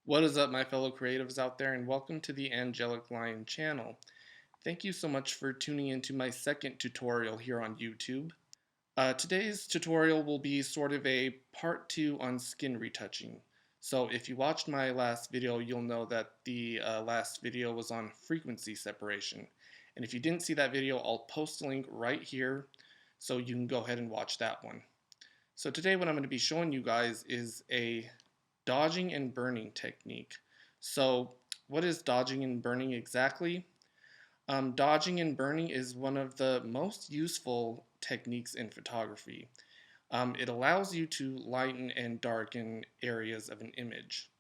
What is up, my fellow creatives out there, and welcome to the Angelic Lion channel. Thank you so much for tuning into my second tutorial here on YouTube. Today's tutorial will be sort of a part 2 on skin retouching. So if you watched my last video, you'll know that the last video was on frequency separation. And if you didn't see that video, I'll post a link right here so you can go ahead and watch that one. So today what I'm going to be showing you guys is a dodging and burning technique. So what is dodging and burning exactly? Dodging and burning is one of the most useful techniques in photography. It allows you to lighten and darken areas of an image.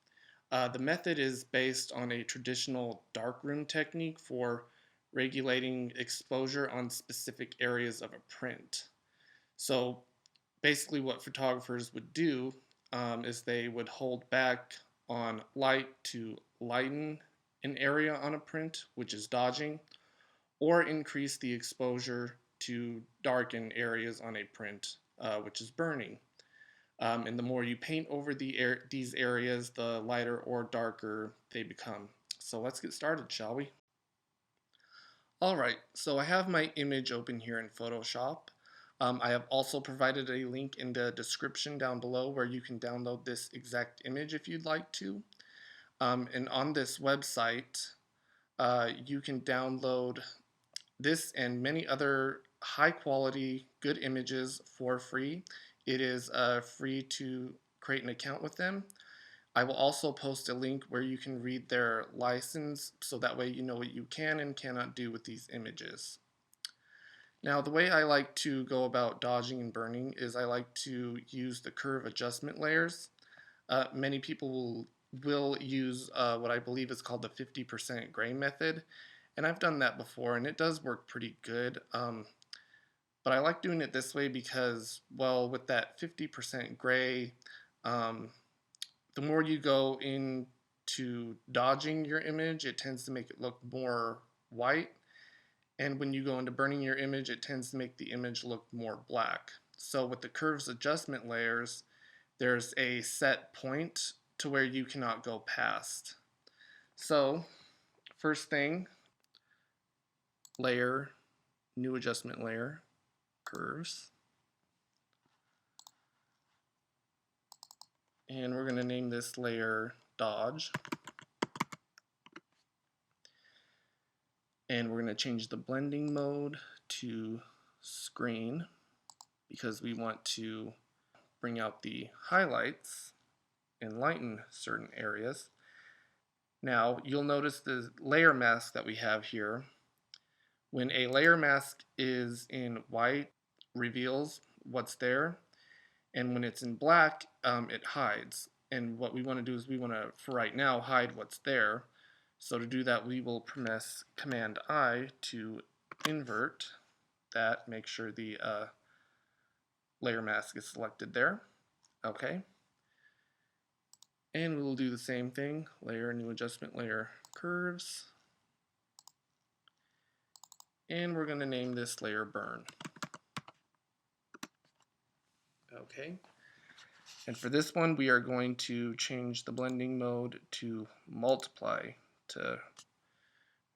The method is based on a traditional darkroom technique for regulating exposure on specific areas of a print. So basically what photographers would do is they would hold back on light to lighten an area on a print, which is dodging, or increase the exposure to darken areas on a print, which is burning. And the more you paint over these areas, the lighter or darker they become. So let's get started, shall we? Alright, so I have my image open here in Photoshop. I have also provided a link in the description down below where you can download this exact image if you'd like to. And on this website, you can download this and many other high quality, good images for free. It is free to create an account with them. I will also post a link where you can read their license so that way you know what you can and cannot do with these images. Now, the way I like to go about dodging and burning is I like to use the curve adjustment layers. Many people will use what I believe is called the 50% gray method, and I've done that before, and it does work pretty good. But I like doing it this way because, well, with that 50% gray, the more you go into dodging your image, it tends to make it look more white. And when you go into burning your image, it tends to make the image look more black. So with the curves adjustment layers, there's a set point to where you cannot go past. So first thing, layer, new adjustment layer, curves. And we're going to name this layer dodge. And we're going to change the blending mode to screen because we want to bring out the highlights and lighten certain areas. Now you'll notice the layer mask that we have here. When a layer mask is in white, reveals what's there, and when it's in black, it hides. And what we want to do is we want to, for right now, hide what's there. So to do that, we will press Command I to invert that, make sure the layer mask is selected there. Okay. And we'll do the same thing, layer, new adjustment layer, curves. And we're going to name this layer burn. Okay. And for this one, we are going to change the blending mode to multiply to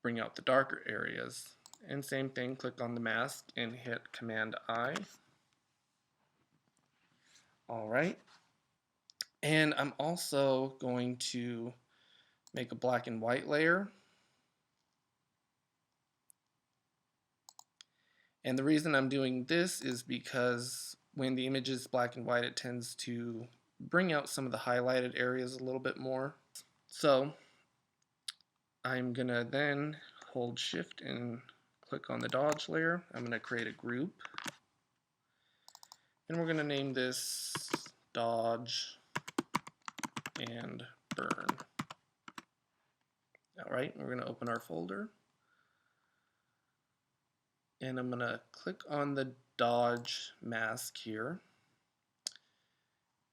bring out the darker areas. And same thing, click on the mask and hit Command I. Alright. And I'm also going to make a black and white layer. And the reason I'm doing this is because when the image is black and white, it tends to bring out some of the highlighted areas a little bit more. So I'm going to then hold Shift and click on the dodge layer. I'm going to create a group. And we're going to name this dodge and burn. Alright, we're going to open our folder. And I'm going to click on the dodge mask here.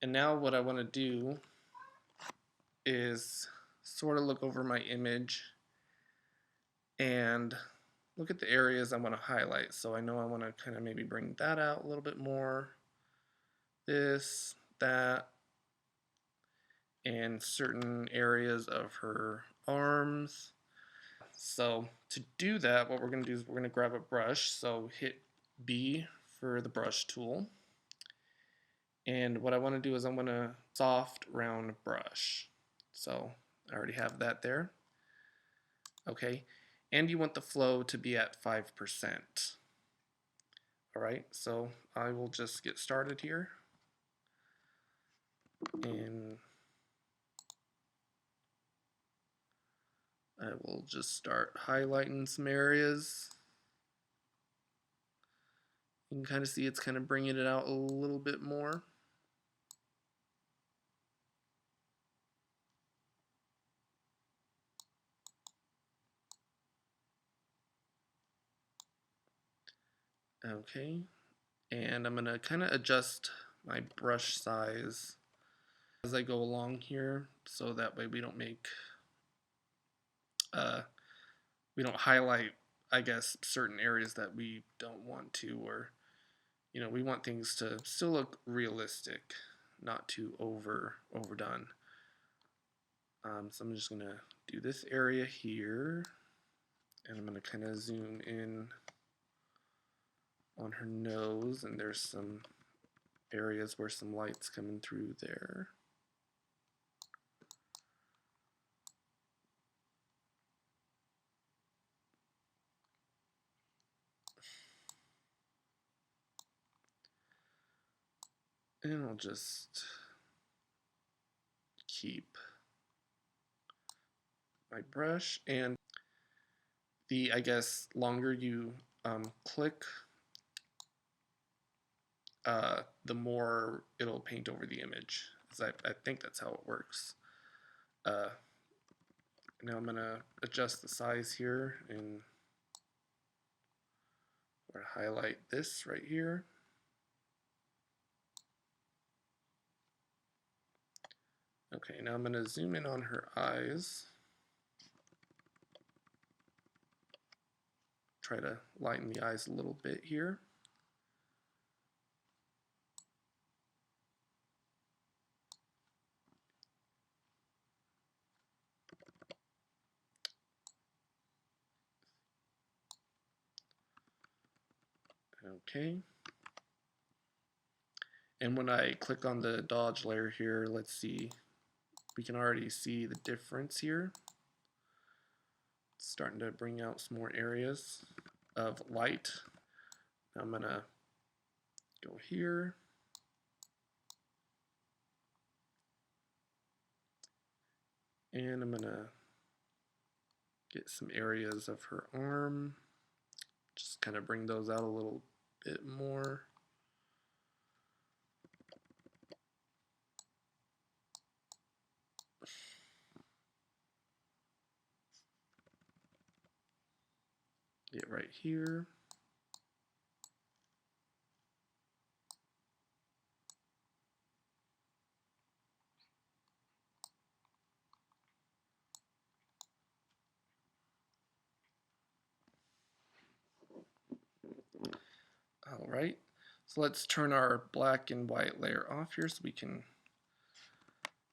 And now what I want to do is sort of look over my image and look at the areas I want to highlight. So I know I want to kind of maybe bring that out a little bit more, this, that, and certain areas of her arms. So to do that, what we're going to do is we're going to grab a brush. So hit B for the brush tool. And what I want to do is I'm going to soft round brush. So I already have that there. Okay. And you want the flow to be at 5%. All right. So I will just get started here. And I will just start highlighting some areas. You can kind of see it's kind of bringing it out a little bit more. Okay, and I'm going to kind of adjust my brush size as I go along here, so that way we don't make, we don't highlight, I guess, certain areas that we don't want to, or, you know, we want things to still look realistic, not too overdone. So I'm just going to do this area here, and I'm going to kind of zoom in on her nose, and there's some areas where some light's coming through there. And I'll just keep my brush, and the, I guess, longer you click, the more it'll paint over the image. I think that's how it works. Now I'm going to adjust the size here and highlight this right here. Okay, now I'm going to zoom in on her eyes. Try to lighten the eyes a little bit here. Okay. And when I click on the dodge layer here, let's see, we can already see the difference here. It's starting to bring out some more areas of light. Now I'm gonna go here. And I'm gonna get some areas of her arm. Just kind of bring those out a little bit more. Get right here. All right, so let's turn our black and white layer off here so we can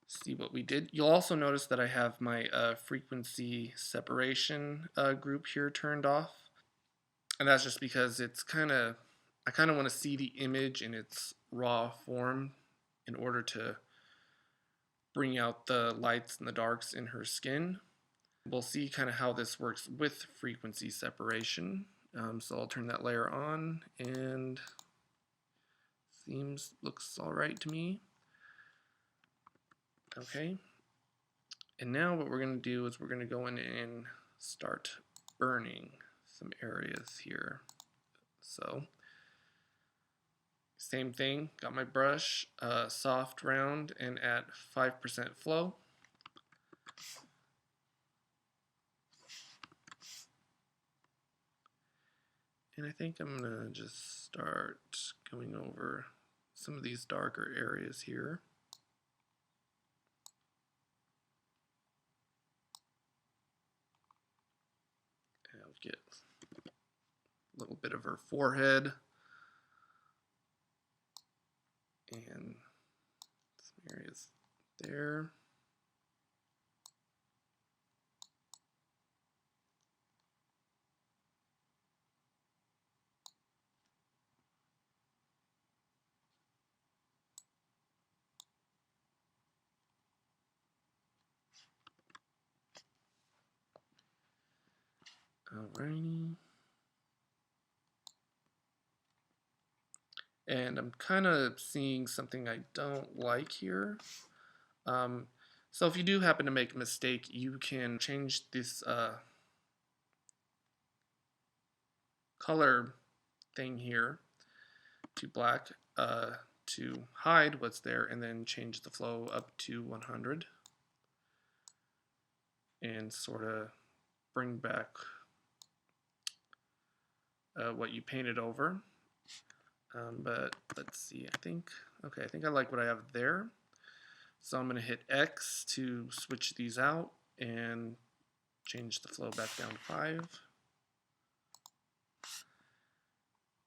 see what we did. You'll also notice that I have my frequency separation group here turned off. And that's just because it's I kind of want to see the image in its raw form in order to bring out the lights and the darks in her skin. We'll see kind of how this works with frequency separation. So I'll turn that layer on, and looks all right to me. Okay. And now what we're going to do is we're going to go in and start burning some areas here. So same thing, got my brush, soft round and at 5% flow. And I think I'm gonna just start going over some of these darker areas here. And I'll get a little bit of her forehead and some areas there. Alrighty. And I'm kind of seeing something I don't like here. So if you do happen to make a mistake, you can change this color thing here to black to hide what's there, and then change the flow up to 100 and sort of bring back what you painted over. But let's see, I think I like what I have there. So I'm going to hit X to switch these out and change the flow back down to 5.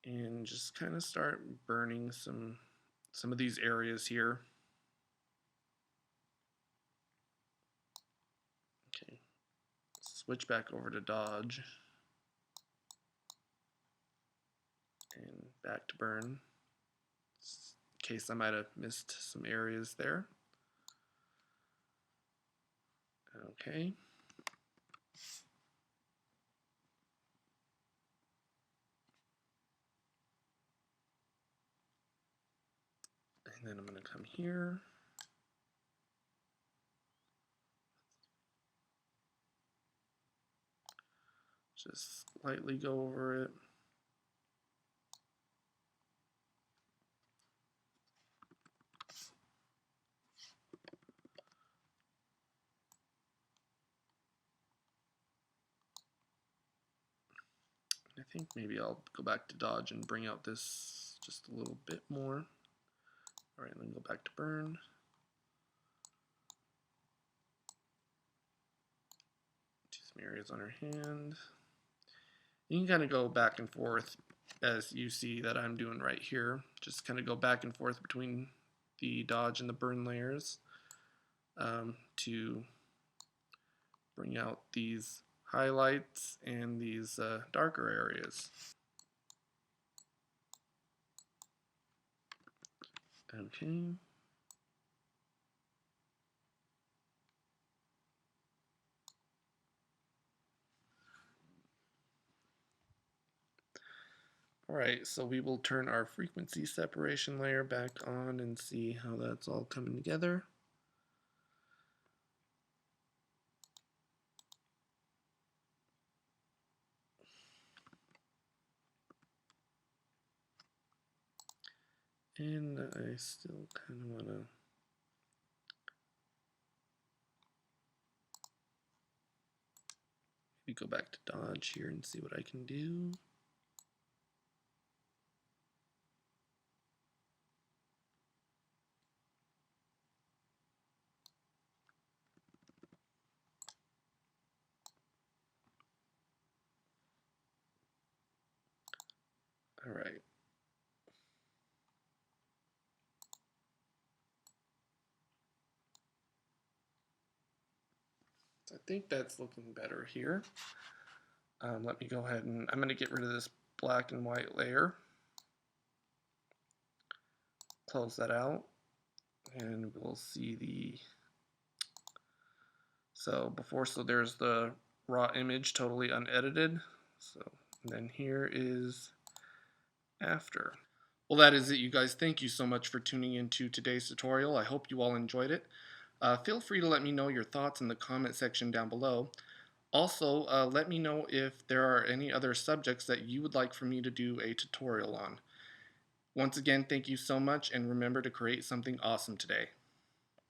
And just kind of start burning some of these areas here. Okay, switch back over to dodge and back to burn, in case I might have missed some areas there. Okay. And then I'm going to come here. Just lightly go over it. I think maybe I'll go back to dodge and bring out this just a little bit more. Alright, then go back to burn. Do some areas on her hand. You can kind of go back and forth as you see that I'm doing right here. Just kind of go back and forth between the dodge and the burn layers to bring out these highlights and these darker areas. Okay. Alright, so we will turn our frequency separation layer back on and see how that's all coming together. And I still kind of want to maybe go back to dodge here and see what I can do. Alright. So I think that's looking better here. Let me go ahead and I'm going to get rid of this black and white layer. Close that out. And we'll see the so there's the raw image totally unedited. So and then here is after. Well, that is it, you guys. Thank you so much for tuning into today's tutorial. I hope you all enjoyed it. Feel free to let me know your thoughts in the comment section down below. Also, let me know if there are any other subjects that you would like for me to do a tutorial on. Once again, thank you so much, and remember to create something awesome today.